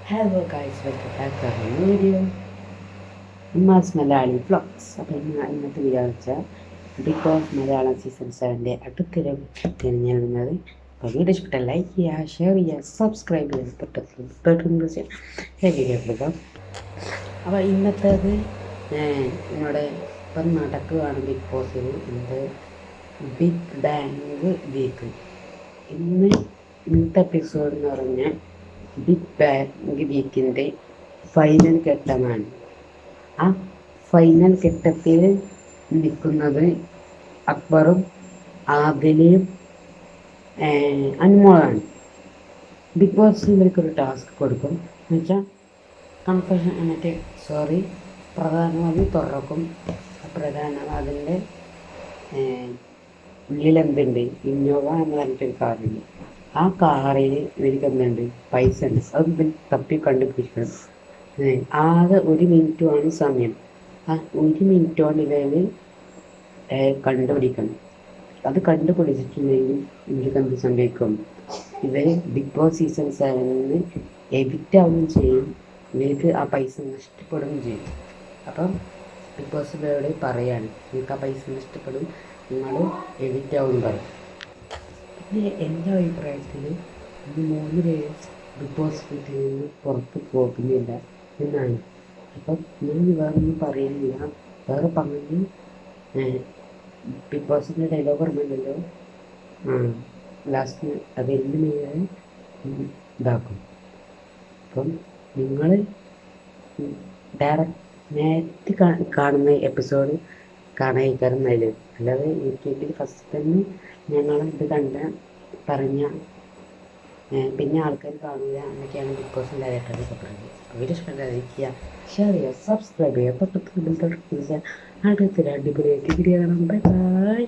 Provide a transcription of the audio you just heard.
Hello guys, welcome back to our new video. Umma's Malayali vlogs. അപ്പോൾ ഇന്നത്തെ video വെച്ചാൽ big boss Malayalam season 7 അടുത്തൊരു തിരഞ്ഞെടുക്കുന്നത്. അപ്പോൾ വീഡിയോ ഇഷ്ടപ്പെട്ട ലൈക്ക് ചെയ്യുക, ഷെയർ ചെയ്യുക, സബ്സ്ക്രൈബ് ചെയ്യുക, പെട്ടെന്ന് ചെയ്യാം വീഡിയോ എടുക്കാം. അപ്പോൾ ഇന്നത്തേത് എന്നോട് ഇപ്പം നടക്കുകയാണ് ബിഗ് ബോസിൽ എന്ത് ബിഗ് ബാങ് വീക്ക്. ഇന്നത്തെ എപ്പിസോഡ് എന്ന് പറഞ്ഞാൽ ബിഗ് ബാങ് വീക്കിൻ്റെ ഫൈനൽ ഘട്ടമാണ്. ആ ഫൈനൽ ഘട്ടത്തിൽ നിൽക്കുന്നത് അക്ബറും ആദിലയും അനുമോളാണ്. ബിഗ് ബോസ് ഇവർക്കൊരു ടാസ്ക് കൊടുക്കും എന്ന് വെച്ചാൽ പ്രധാനവാദി തുറക്കും. പ്രധാനവാദിൻ്റെ ഉള്ളിലെന്തുണ്ട്, ഇന്നോവ എന്ന് പറഞ്ഞിട്ടൊരു കാറുണ്ട്. ആ കാറിൽ ഇവർക്ക് എന്തുണ്ട്, പൈസ ഉണ്ട്. അത് തപ്പി കണ്ടുപിടിക്കണം. ആകെ 1 മിനിറ്റുമാണ് സമയം. ആ 1 മിനിറ്റ് കൊണ്ട് ഇവർ കണ്ടുപിടിക്കണം. അത് കണ്ടുപിടിച്ചിട്ടുണ്ടെങ്കിൽ ഇവർക്ക് എന്ത് സംഭവിക്കും, ഇവർ ബിഗ് ബോസ് സീസൺ 7 എവിക്റ്റ് ആവുകയും ചെയ്യും. ഇവർക്ക് ആ പൈസ നഷ്ടപ്പെടുകയും ചെയ്യും. അപ്പം ബിഗ് ബോസ് ഇവരോട് പറയാണ്, നിങ്ങൾക്ക് ആ പൈസ നഷ്ടപ്പെടും, നിങ്ങൾ എവിക്റ്റ് ആവും പറയും. പിന്നെ എൻ്റെ അഭിപ്രായത്തിൽ ഈ 3 പേര് ബിഗ് ബോസ് വീട്ടിൽ നിന്ന് പുറത്ത് പോകുന്നില്ല എന്നാണ്. അപ്പം ഞാൻ വേറൊന്നും പറയുന്നില്ല. വേറെ പറഞ്ഞ് ബിഗ് ബോസിൻ്റെ ഡയലോഗ് ഓർമ്മയില്ലല്ലോ, ലാസ്റ്റ് അത് എല്ലാം ഇതാക്കും. അപ്പം നിങ്ങൾ നേരത്തെ കാണുന്ന എപ്പിസോഡ് കാണാതിരിക്കാനും നല്ലത്. അല്ലാതെ യൂട്യൂബിൽ ഫസ്റ്റ് തന്നെ ഞങ്ങളിത് പറഞ്ഞ പിന്നെ ആൾക്കാർ കാണുക എന്നൊക്കെയാണ് ബിഗ് ബോസിൻ്റെ ഡയറക്ടറൊക്കെ പറയുന്നത്. വീഡിയോ ഇഷ്ടപ്പെടാതിരിക്കുക, ഷെയർ ചെയ്യുക, സബ്സ്ക്രൈബ് ചെയ്യുക, തൊട്ടടുത്ത് അടുത്തൊരു അടിപൊളിയായിട്ട് വീഡിയോ കാണാം. Bye bye.